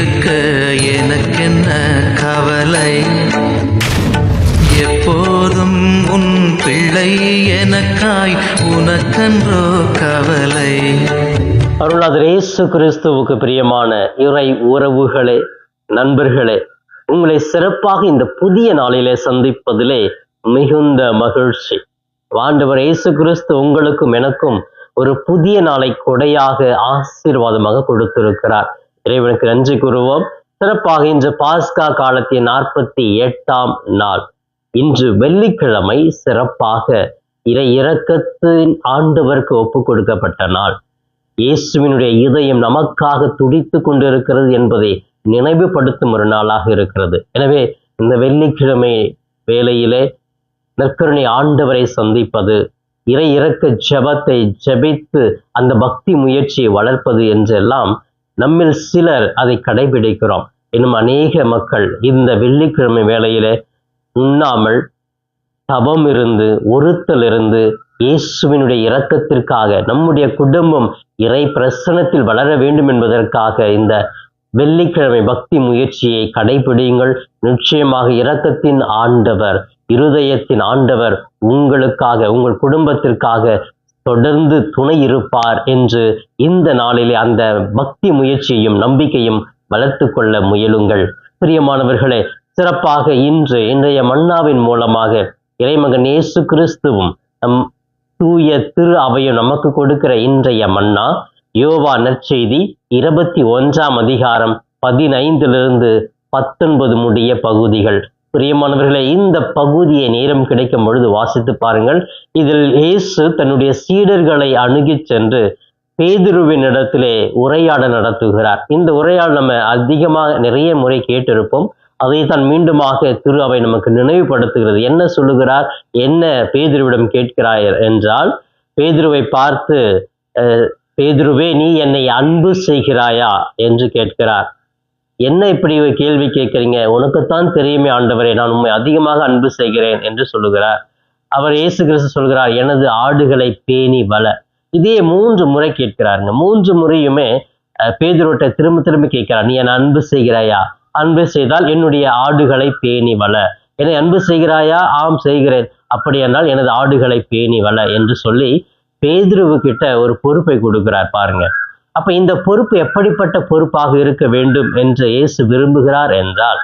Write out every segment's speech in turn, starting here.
இருக்க எனக்கென்ன கவலை, எப்போதும் உன் பிள்ளை எனக்காய் உனக்கன்றோ கவலை. அருளாளர் இயேசு கிறிஸ்துவுக்கு பிரியமான இறை உறவுகளே, நண்பர்களே, உங்களை சிறப்பாக இந்த புதிய நாளிலே சந்திப்பதிலே மிகுந்த மகிழ்ச்சி. ஆண்டவர் இயேசு கிறிஸ்து உங்களுக்கும் எனக்கும் ஒரு புதிய நாளை கொடையாக ஆசீர்வாதமாக கொடுத்திருக்கிறார். இறைவனுக்கு நன்றி கூறுவோம். சிறப்பாக இன்று பாஸ்கா காலத்தின் 48ஆம் நாள். இன்று வெள்ளிக்கிழமை சிறப்பாக இறை இரக்கத்தின் ஆண்டவருக்கு ஒப்பு கொடுக்கப்பட்ட நாள். இயேசுவினுடைய இதயம் நமக்காக துடித்து கொண்டிருக்கிறது என்பதை நினைவுபடுத்தும் ஒரு நாளாக இருக்கிறது. எனவே இந்த வெள்ளிக்கிழமை வேளையிலே நற்கருணை ஆண்டவரை சந்திப்பது, இறை இரக்க ஜெபத்தை ஜெபித்து அந்த பக்தி முயற்சியை வளர்ப்பது என்றெல்லாம் நம்மில் சிலர் அதை கடைபிடிக்கிறோம். இன்னும் அநேக மக்கள் இந்த வெள்ளிக்கிழமை வேளையிலே உண்ணாமல் தவம் இருந்து ஒருத்தல் இருந்து இயேசுவினுடைய இரக்கத்திற்காக நம்முடைய குடும்பம் இறை பிரசன்னத்தில் வளர வேண்டும் என்பதற்காக இந்த வெள்ளிக்கிழமை பக்தி முயற்சியை கடைபிடியுங்கள். நிச்சயமாக இரக்கத்தின் ஆண்டவர், இருதயத்தின் ஆண்டவர் உங்களுக்காக, உங்கள் குடும்பத்திற்காக தொடர்ந்து துணை இருப்பார் என்று இந்த நாளிலே அந்த பக்தி முயற்சியையும் நம்பிக்கையும் வளர்த்து கொள்ள முயலுங்கள். பிரியமானவர்களே, சிறப்பாக இன்றைய மன்னாவின் மூலமாக இறைமகன் இயேசு கிறிஸ்துவும் நம் தூய திரு அவையும் நமக்கு கொடுக்கிற இன்றைய மன்னா யோவான் நற்செய்தி 21ஆம் அதிகாரம் 15-19 முடிய பகுதிகள். பிரியமானவர்களே, இந்த பகுதியை நேரம் கிடைக்கும் பொழுது வாசித்து பாருங்கள். இதில் இயேசு தன்னுடைய சீடர்களை அணுகி சென்று பேதுருவின் இடத்திலே உரையாடல் நடத்துகிறார். இந்த உரையாடல் நம்ம அதிகமாக நிறைய முறை கேட்டிருப்போம். அதைத்தான் மீண்டுமாக திரு அவை நமக்கு நினைவுபடுத்துகிறது. என்ன சொல்லுகிறார், என்ன பேதுருவிடம் கேட்கிறார் என்றால், பேதுருவை பார்த்து, பேதுருவே, நீ என்னை அன்பு செய்கிறாயா என்று கேட்கிறார். என்ன இப்படி கேள்வி கேட்கிறீங்க? உனக்குத்தான் தெரியுமே ஆண்டவரே, நான் உண்மை அதிகமாக அன்பு செய்கிறேன் என்று சொல்லுகிறார். அவர் இயேசு கிறிஸ்து சொல்கிறார், எனது ஆடுகளை பேணி வள. இதே 3 முறை கேட்கிறாருங்க. 3 முறையுமே பேதுருவிட்ட திரும்ப திரும்ப கேட்கிறார், நீ என்னை அன்பு செய்கிறாயா? அன்பு செய்தால் என்னுடைய ஆடுகளை பேணி வள. என்னை அன்பு செய்கிறாயா? ஆம் செய்கிறேன். அப்படி என்றால் எனது ஆடுகளை பேணி வள என்று சொல்லி பேதுருவு கிட்ட ஒரு பொறுப்பை கொடுக்கிறார் பாருங்க. அப்ப இந்த பொறுப்பு எப்படிப்பட்ட பொறுப்பாக இருக்க வேண்டும் என்று இயேசு விரும்புகிறார் என்றால்,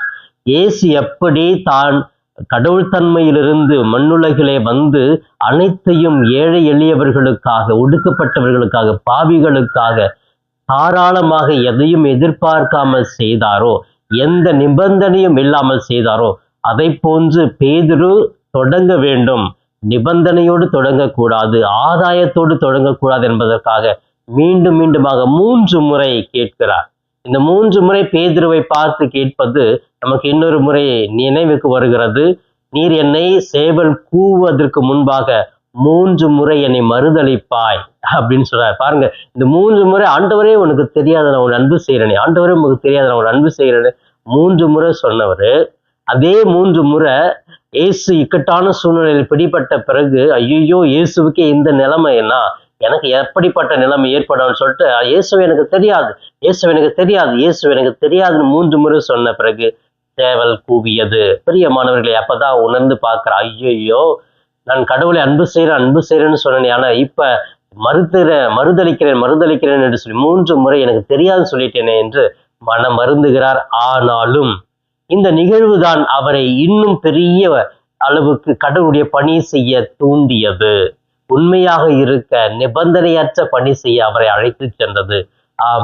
இயேசு எப்படி தான் கடவுள் தன்மையிலிருந்து மண்ணுலகிலே வந்து அனைத்தையும் ஏழை எளியவர்களுக்காக, ஒடுக்கப்பட்டவர்களுக்காக, பாவிகளுக்காக தாராளமாக எதையும் எதிர்பார்க்காமல் செய்தாரோ, எந்த நிபந்தனையும் இல்லாமல் செய்தாரோ, அதை போன்று பேதுரு தொடங்க வேண்டும். நிபந்தனையோடு தொடங்கக்கூடாது, ஆதாயத்தோடு தொடங்கக்கூடாது என்பதற்காக மீண்டும் மீண்டுமாக 3 முறை கேட்கிறார். இந்த 3 முறை பேதுருவை பார்த்து கேட்பது நமக்கு இன்னொரு முறை நினைவுக்கு வருகிறது. நீர் என்னை சேவல் கூவதற்கு முன்பாக 3 முறை என்னை மறுதளிப்பாய் அப்படின்னு சொல்றாரு பாருங்க. இந்த 3 முறை, ஆண்டவரே உனக்கு தெரியாத நான் உன் அன்பு செய்யறேனே, ஆண்டவரே உங்களுக்கு தெரியாத நான் உன் அன்பு செய்யறேன்னு 3 முறை சொன்னவர், அதே 3 முறை இயேசு இக்கட்டான சூழ்நிலையில் பிடிபட்ட பிறகு, ஐயோ இயேசுவுக்கே இந்த நிலைமைன்னா எனக்கு எப்படிப்பட்ட நிலைமை ஏற்படும் சொல்லிட்டு, இயேசு எனக்கு தெரியாது, இயேசு எனக்கு தெரியாது, இயேசு எனக்கு தெரியாதுன்னு 3 முறை சொன்ன பிறகு சேவல் கூவியது. பிரியமானவர்களை, அப்பதான் உணர்ந்து பார்க்கிற, ஐயோ நான் கடவுளை அன்பு செய்யறேன்னு சொன்னேன், ஆனா இப்ப மறுதளிக்கிறேன் என்று சொல்லி 3 முறை எனக்கு தெரியாதுன்னு சொல்லிட்டேனே என்று மனம் வருந்துகிறார். ஆனாலும் இந்த நிகழ்வுதான் அவரை இன்னும் பெரிய அளவுக்கு கடவுளுடைய பணி செய்ய தூண்டியது. உண்மையாக இருக்க, நிபந்தனையற்ற பணி செய்ய அவரை அழைத்து சென்றது.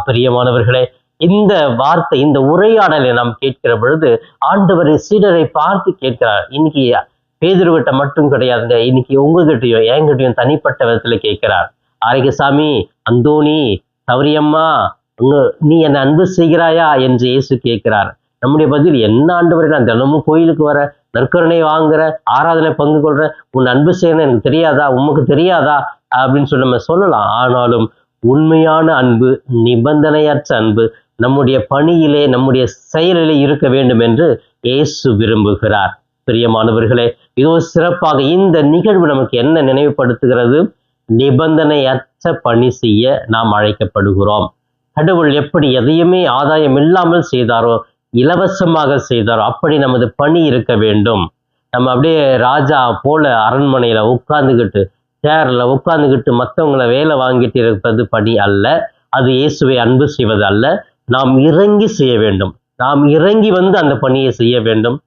பிரியமானவர்களே, இந்த வார்த்தை, இந்த உரையாடலை நாம் கேட்கிற பொழுது ஆண்டவர் சீடரை பார்த்து கேட்கிறார். இன்னைக்கு பேதுருவிட்ட மட்டும் கிடையாதுங்க, இன்னைக்கு உங்ககிட்டயும் என்கிட்டயும் தனிப்பட்ட விதத்துல கேட்கிறார். ஆரோக்கியசாமி, அந்தோணி, சௌரியம்மா, நீ என்னை அன்பு செய்கிறாயா என்று இயேசு கேட்கிறார். நம்முடைய பதில் என்ன ஆண்டவரே, நான் தினமும் கோயிலுக்கு வர, நற்கருணை வாங்குற, ஆராதனை பங்கு கொள்ற, உன் அன்பு செய்யணும் எனக்கு தெரியாதா, உமக்கு தெரியாதா அப்படின்னு சொல்லி நம்ம சொல்லலாம். ஆனாலும் உண்மையான அன்பு, நிபந்தனையற்ற அன்பு நம்முடைய பணியிலே, நம்முடைய செயலிலே இருக்க வேண்டும் என்று இயேசு விரும்புகிறார். பிரியமானவர்களே, இதோ சிறப்பாக இந்த நிகழ்வு நமக்கு என்ன நினைவுபடுத்துகிறது? நிபந்தனையற்ற பணி செய்ய நாம் அழைக்கப்படுகிறோம். கடவுள் எப்படி எதையுமே ஆதாயம் இல்லாமல் செய்தாரோ, இலவசமாக செய்தாரோ, அப்படி நமது பணி இருக்க வேண்டும். நம்ம அப்படியே ராஜா போல அரண்மனையில உட்கார்ந்துகிட்டு, சேர்ல உட்கார்ந்துகிட்டு மற்றவங்களை வேலை வாங்கிட்டு இருப்பது பணி அல்ல. அது இயேசுவை அன்பு செய்வது அல்ல. நாம் இறங்கி செய்ய வேண்டும். நாம் இறங்கி வந்து அந்த பணியை செய்ய வேண்டும்.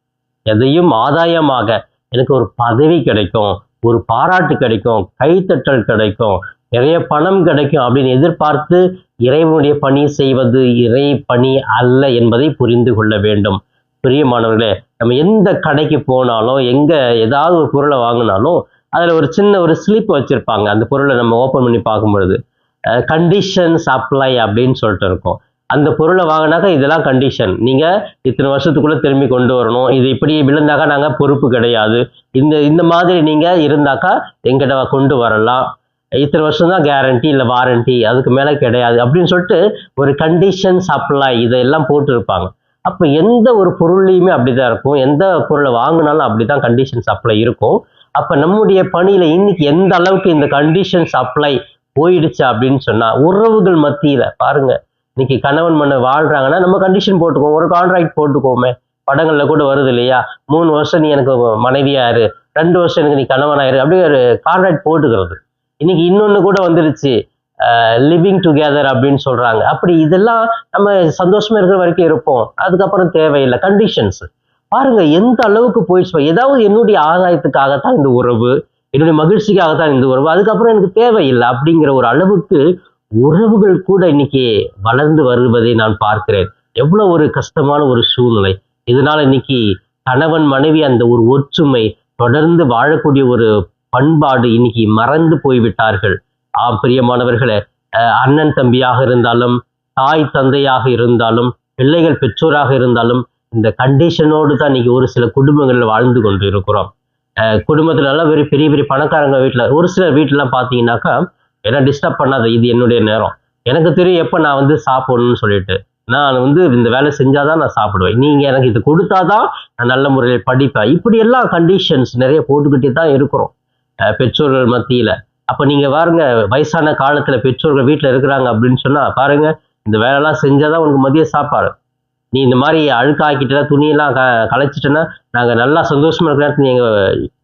எதையும் ஆதாயமாக, எனக்கு ஒரு பதவி கிடைக்கும், ஒரு பாராட்டு கிடைக்கும், கைத்தட்டல் கிடைக்கும், நிறைய பணம் கிடைக்கும் அப்படின்னு எதிர்பார்த்து இறைவனுடைய பணி செய்வது இறை பணி அல்ல என்பதை புரிந்து கொள்ள வேண்டும். பிரியமானவர்களே, நம்ம எந்த கடைக்கு போனாலும், எங்க ஏதாவது ஒரு பொருளை வாங்கினாலும் அதுல ஒரு சின்ன ஒரு ஸ்லிப் வச்சிருப்பாங்க. அந்த பொருளை நம்ம ஓப்பன் பண்ணி பார்க்கும் பொழுது கண்டிஷன்ஸ் அப்ளை அப்படின்னு சொல்லிட்டு இருக்கும். அந்த பொருளை வாங்கினாக்கா இதெல்லாம் கண்டிஷன், நீங்க இத்தனை வருஷத்துக்குள்ள திரும்பி கொண்டு வரணும், இது இப்படி விழுந்தாக்கா நாங்க பொறுப்பு கிடையாது, இந்த மாதிரி நீங்க இருந்தாக்கா எங்கிட்ட கொண்டு வரலாம், இத்தனை வருஷம் தான் கேரண்டி இல்லை வாரண்டி, அதுக்கு மேல கிடையாது அப்படின்னு சொல்லிட்டு ஒரு கண்டிஷன்ஸ் அப்ளை இதெல்லாம் போட்டு இருப்பாங்க. அப்ப எந்த ஒரு பொருள்லையுமே அப்படிதான் இருக்கும். எந்த பொருளை வாங்கினாலும் அப்படிதான் கண்டிஷன்ஸ் அப்ளை இருக்கும். அப்ப நம்முடைய பணியில இன்னைக்கு எந்த அளவுக்கு இந்த கண்டிஷன்ஸ் அப்ளை போயிடுச்சு அப்படின்னு சொன்னா, உறவுகள் மத்தியில பாருங்க, இன்னைக்கு கணவன் மனை வாழ்றாங்கன்னா நம்ம கண்டிஷன் போட்டுக்கோம், ஒரு கான்ட்ராக்ட் போட்டுக்கோமே. படங்கள்ல கூட வருது இல்லையா, 3 வருஷம் நீ எனக்கு மனைவியாரு, 2 வருஷம் எனக்கு நீ கணவனாயிரு, அப்படியே ஒரு கான்ட்ராக்ட் போட்டுக்கிறது. இன்னைக்கு இன்னொன்னு கூட வந்துருச்சு, லிவிங் டுகெதர் அப்படின்னு சொல்றாங்க. அப்படி இதெல்லாம் நம்ம சந்தோஷமா இருக்கிற வரைக்கும் இருப்போம், அதுக்கப்புறம் தேவையில்லை கண்டிஷன்ஸ். பாருங்க எந்த அளவுக்கு போயிடுச்சு. ஏதாவது என்னுடைய ஆதாயத்துக்காகத்தான் இந்த உறவு, என்னுடைய மகிழ்ச்சிக்காகத்தான் இந்த உறவு, அதுக்கப்புறம் எனக்கு தேவையில்லை அப்படிங்கிற ஒரு அளவுக்கு உறவுகள் கூட இன்னைக்கு வளர்ந்து வருவதை நான் பார்க்கிறேன். எவ்வளவு ஒரு கஷ்டமான ஒரு சூழ்நிலை. இதனால இன்னைக்கு கணவன் மனைவி அந்த ஒரு ஒற்றுமை, தொடர்ந்து வாழக்கூடிய ஒரு பண்பாடு இன்னைக்கு மறந்து போய்விட்டார்கள். பிரியமானவர்களே, அண்ணன் தம்பியாக இருந்தாலும், தாய் தந்தையாக இருந்தாலும், பிள்ளைகள் பெற்றோராக இருந்தாலும், இந்த கண்டிஷனோடு தான் இன்னைக்கு ஒரு சில குடும்பங்கள்ல வாழ்ந்து கொண்டு இருக்கிறோம். குடும்பத்துல எல்லாம் பெரிய பெரிய பணக்காரங்க வீட்டுல, ஒரு சில வீட்டுலாம் பாத்தீங்கன்னாக்கா, என்ன டிஸ்டர்ப் பண்ணாத, இது என்னுடைய நேரம், எனக்கு தெரியும் எப்ப நான் வந்து சாப்பிடணும்னு சொல்லிட்டு, நான் வந்து இந்த வேலை செஞ்சாதான் நான் சாப்பிடுவேன், நீங்க எனக்கு இது கொடுத்தாதான் நான் நல்ல முறையில் படிப்பேன். இப்படி எல்லாம் கண்டிஷன்ஸ் நிறைய போட்டுக்கிட்டே தான் இருக்கிறோம் பெற்றோர்கள் மத்தியில. அப்ப நீங்க பாருங்க, வயசான காலத்துல பெற்றோர்கள் வீட்டுல இருக்கிறாங்க அப்படின்னு சொன்னா பாருங்க, இந்த வேலைலாம் செஞ்சாதான் உனக்கு மதிய சாப்பாடு, நீ இந்த மாதிரி அழுக்காக்கிட்ட துணியெல்லாம் களைச்சிட்டேன்னா நாங்க நல்லா சந்தோஷமா இருக்கிற நேரத்துல நீங்க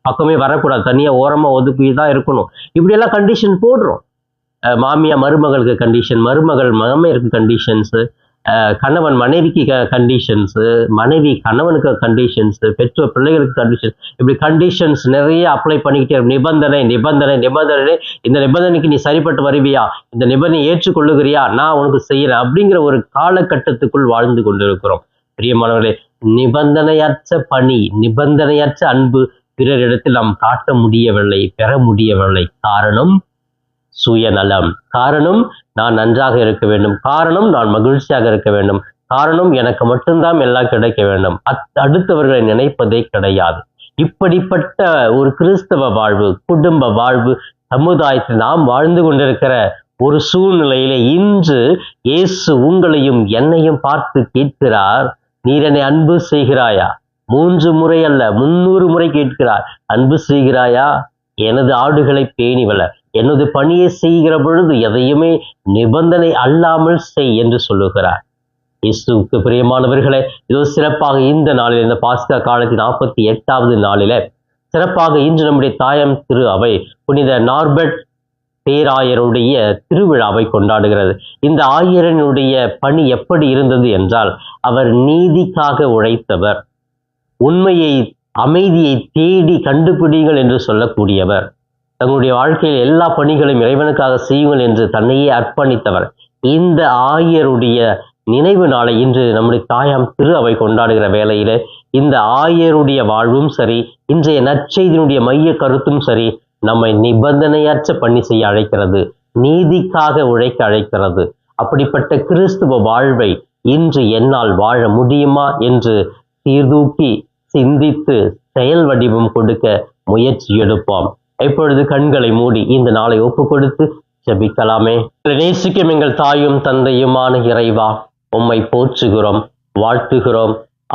பக்கமே வரக்கூடாது, தனியா ஓரமா ஒதுக்கி தான் இருக்கணும். இப்படி எல்லாம் கண்டிஷன் போடுறோம். மாமியா மருமகளுக்கு கண்டிஷன், மருமகள் மாமியாருக்கு கண்டிஷன்ஸ், கணவன் மனைவிக்கு கண்டிஷன்ஸ், மனைவி கணவனுக்கு கண்டிஷன்ஸ், பெற்றோர் பிள்ளைகளுக்கு கண்டிஷன், இப்படி கண்டிஷன்ஸ் நிறைய அப்ளை பண்ணிக்கிட்டே இருக்கும். நிபந்தனை நிபந்தனை நிபந்தனை, இந்த நிபந்தனைக்கு நீ சரிப்பட்டு வருவியா, இந்த நிபந்தனை ஏற்றுக்கொள்ளுகிறியா, நான் உனக்கு செய்யறேன் அப்படிங்கிற ஒரு காலகட்டத்துக்குள் வாழ்ந்து கொண்டிருக்கிறோம். பிரியமானவர்களே, நிபந்தனையற்ற பணி, நிபந்தனையற்ற அன்பு பிறரிடத்தில் நாம் காட்ட முடியவில்லை, பெற முடியவில்லை. காரணம் சுயநலம், காரணம் நான் நன்றாக இருக்க வேண்டும், காரணம் நான் மகிழ்ச்சியாக இருக்க வேண்டும், காரணம் எனக்கு மட்டும்தான் எல்லாம் கிடைக்க வேண்டும், அடுத்தவர்களை நினைப்பதே கிடையாது. இப்படிப்பட்ட ஒரு கிறிஸ்தவ வாழ்வு, குடும்ப வாழ்வு சமுதாயத்தில் நாம் வாழ்ந்து கொண்டிருக்கிற ஒரு சூழ்நிலையிலே இன்று இயேசு உங்களையும் என்னையும் பார்த்து கேட்கிறார், நீர் என்னை அன்பு செய்கிறாயா? 3 முறை அல்ல 300 முறை கேட்கிறார், அன்பு செய்கிறாயா? எனது ஆடுகளை பேணி வள, எனது பணியை செய்கிற பொழுது எதையுமே நிபந்தனை அல்லாமல் செய் என்று சொல்லுகிறார். இயேசுவுக்கு பிரியமானவர்களே, இதோ சிறப்பாக இந்த நாளில், இந்த பாஸ்கா காலத்தின் 48வது நாளில சிறப்பாக இன்று நம்முடைய தாயம் திரு அவை புனித நார்பர்ட் பேராயருடைய திருவிழாவை கொண்டாடுகிறது. இந்த ஆயரனுடைய பணி எப்படி இருந்தது என்றால், அவர் நீதிக்காக உழைத்தவர், உண்மையை அமைதியை தேடி கண்டுபிடிங்கள் என்று சொல்லக்கூடியவர், தங்களுடைய வாழ்க்கையில் எல்லா பணிகளையும் இறைவனுக்காக செய்யுங்கள் என்று தன்னையே அர்ப்பணித்தவர். இந்த ஆயருடைய நினைவு நாளை இன்று நம்முடைய தாயாம் திரு அவை கொண்டாடுகிற வேளையில இந்த ஆயருடைய வாழ்வும் சரி, இன்றைய நற்செய்தியினுடைய மைய கருத்தும் சரி, நம்மை நிபந்தனையற்ற பணி செய்ய அழைக்கிறது, நீதிக்காக உழைக்க அழைக்கிறது. அப்படிப்பட்ட கிறிஸ்துவ வாழ்வை இன்று என்னால் வாழ முடியுமா என்று சீர்தூக்கி சிந்தித்து செயல் வடிவம் கொடுக்க முயற்சி எடுப்போம். இப்பொழுது கண்களை மூடி இந்த நாளை ஒப்பு கொடுத்து ஜெபிக்கலாமே. நேசிக்கும் எங்கள் தாயும் தந்தையுமான இறைவா, உம்மை போற்றுகிறோம், வாழ்த்துகிறோம்,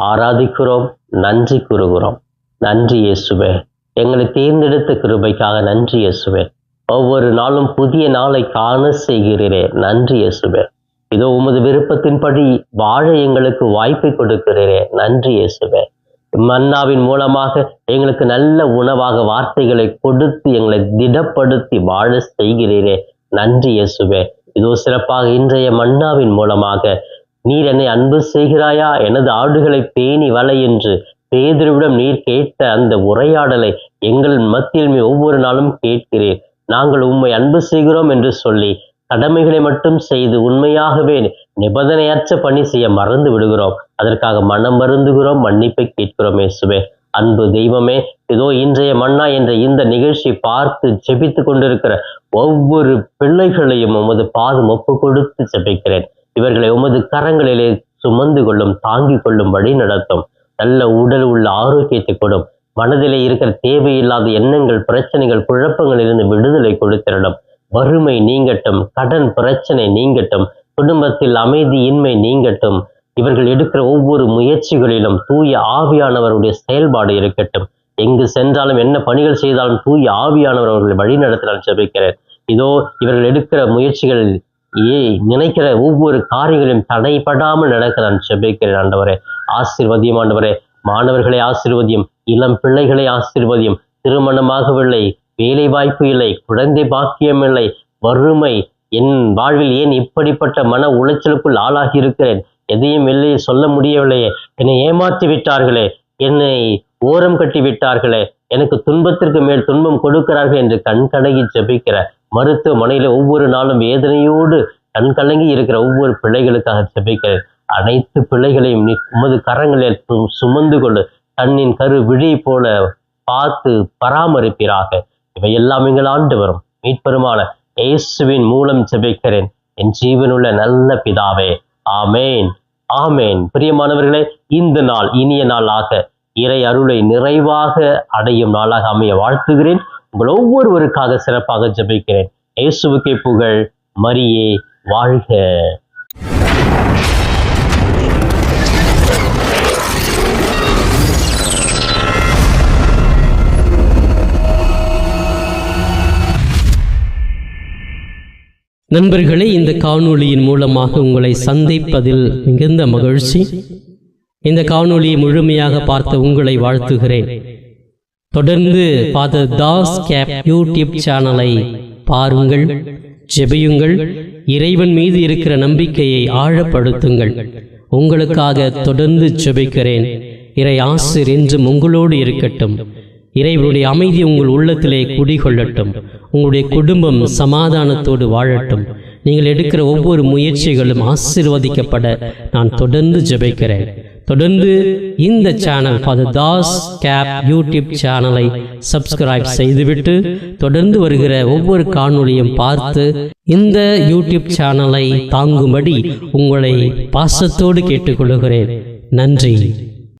ஆராதிக்கிறோம், நன்றி கூறுகிறோம். நன்றி இயேசுவே, எங்களை தேர்ந்தெடுத்த கிருபைக்காக நன்றி இயேசுவே. ஒவ்வொரு நாளும் புதிய நாளை காண செய்கிறீரே, நன்றி இயேசுவே. இதோ உமது விருப்பத்தின்படி வாழ எங்களுக்கு வாய்ப்பை கொடுக்கிறீரே, நன்றி இயேசுவே. மன்னாவின் மூலமாக எங்களுக்கு நல்ல உணவாக வார்த்தைகளை கொடுத்து எங்களை திடப்படுத்தி வாழ செய்கிறீரே, நன்றி இயேசுவே. இதோ சிறப்பாக இன்றைய மன்னாவின் மூலமாக நீர் என்னை அன்பு செய்கிறாயா, எனது ஆடுகளை பேணி வளை என்று பேதுருவிடம் நீர் கேட்ட அந்த உரையாடலை எங்கள் மத்தியில் ஒவ்வொரு நாளும் கேட்கிறீர். நாங்கள் உம்மை அன்பு செய்கிறோம் என்று சொல்லி கடமைகளை மட்டும் செய்து உண்மையாகவே நிபந்தனையற்ற பணி செய்ய மறந்து விடுகிறோம். அதற்காக மனம் வருந்துகிறோம், மன்னிப்பை கேட்கிறோம் இயேசுவே. அன்பு தெய்வமே, இதோ இன்றைய மன்னா என்ற இந்த நிகழ்ச்சி பார்த்து ஜெபித்து கொண்டிருக்கிற ஒவ்வொரு பிள்ளைகளையும் உமது பாதம் ஒப்பு கொடுத்து ஜெபிக்கிறேன். இவர்களை உமது கரங்களிலே சுமந்து கொள்ளும், தாங்கிக் கொள்ளும், வழி நடத்தும். நல்ல உடல் உள்ள ஆரோக்கியத்தை கொடும். மனதிலே இருக்கிற தேவையில்லாத எண்ணங்கள், பிரச்சனைகள், குழப்பங்களிலிருந்து விடுதலை கொடுத்திடணும். வறுமை நீங்கட்டும், கடன் பிரச்சனை நீங்கட்டும், குடும்பத்தில் அமைதியின்மை நீங்கட்டும். இவர்கள் எடுக்கிற ஒவ்வொரு முயற்சிகளிலும் தூய ஆவியானவருடைய செயல்பாடு இருக்கட்டும். எங்கு சென்றாலும் என்ன பணிகள் செய்தாலும் தூய ஆவியானவர் அவர்களை வழிநடத்தினால் ஜெபிக்கிறேன். இதோ இவர்கள் எடுக்கிற முயற்சிகள் நினைக்கிற ஒவ்வொரு காரியங்களையும் தடைப்படாமல் நடக்க நான் ஜெபிக்கிறேன். ஆண்டவரே ஆசீர்வதியும். ஆண்டவரே மாணவர்களை ஆசீர்வதியும், இளம் பிள்ளைகளை ஆசீர்வதியும். திருமணமாகவில்லை, வேலை வாய்ப்பு இல்லை, குழந்தை பாக்கியம் இல்லை, வறுமை, என் வாழ்வில் ஏன் இப்படிப்பட்ட மன உளைச்சலுக்குள் ஆளாகி இருக்கிறேன், எதையும் வெளியே சொல்ல முடியவில்லையே, என்னை ஏமாற்றி விட்டார்களே, என்னை ஓரம் கட்டி விட்டார்களே, எனக்கு துன்பத்திற்கு மேல் துன்பம் கொடுக்கிறார்கள் என்று கண்கலங்கி ஜெபிக்கிற, மருத்துவமனையில ஒவ்வொரு நாளும் வேதனையோடு கண்கலங்கி இருக்கிற ஒவ்வொரு பிள்ளைகளுக்காக ஜெபிக்கிறேன். அனைத்து பிள்ளைகளையும் நீ உமது கரங்களில் சுமந்து கொண்டு கண்ணின் கரு விழி போல பார்த்து பராமரிப்பீராக. இவை எல்லாம் எங்கள் ஆண்டவரும் மீட்பெருமான இயேசுவின் மூலம் ஜெபிக்கிறேன் என் ஜீவனுள்ள நல்ல பிதாவே, ஆமேன், ஆமேன். பிரியமானவர்களே, இந்த நாள் இனிய நாளாக இறை அருளை நிறைவாக அடையும் நாளாக அமைய வாழ்த்துகிறேன். உங்கள் ஒவ்வொருவருக்காக சிறப்பாக ஜெபிக்கிறேன். இயேசுவுக்கே புகழ், மரியே வாழ்க. நண்பர்களே, இந்த காணொளியின் மூலமாக உங்களை சந்திப்பதில் மிகுந்த மகிழ்ச்சி. இந்த காணொளியை முழுமையாக பார்த்த உங்களை வாழ்த்துகிறேன். தொடர்ந்து ஃபாதர் தாஸ் கேப் யூடியூப் சேனலை பாருங்கள், ஜெபியுங்கள், இறைவன் மீது இருக்கிற நம்பிக்கையை ஆழப்படுத்துங்கள். உங்களுக்காக தொடர்ந்து ஜெபிக்கிறேன். இறை ஆசிர் என்றும் உங்களோடு இருக்கட்டும். இறைவனுடைய அமைதி உங்கள் உள்ளத்திலே குடிகொள்ளட்டும். உங்களுடைய குடும்பம் சமாதானத்தோடு வாழட்டும். நீங்கள் எடுக்கிற ஒவ்வொரு முயற்சிகளும் ஆசீர்வதிக்கப்பட நான் தொடர்ந்து ஜெபிக்கிறேன். தொடர்ந்து இந்த channel father Das cap YouTube சேனலை சப்ஸ்கிரைப் செய்துவிட்டு தொடர்ந்து வருகிற ஒவ்வொரு காணொளியும் பார்த்து இந்த யூடியூப் சேனலை தாங்கும்படி உங்களை பாசத்தோடு கேட்டுக்கொள்கிறேன். நன்றி.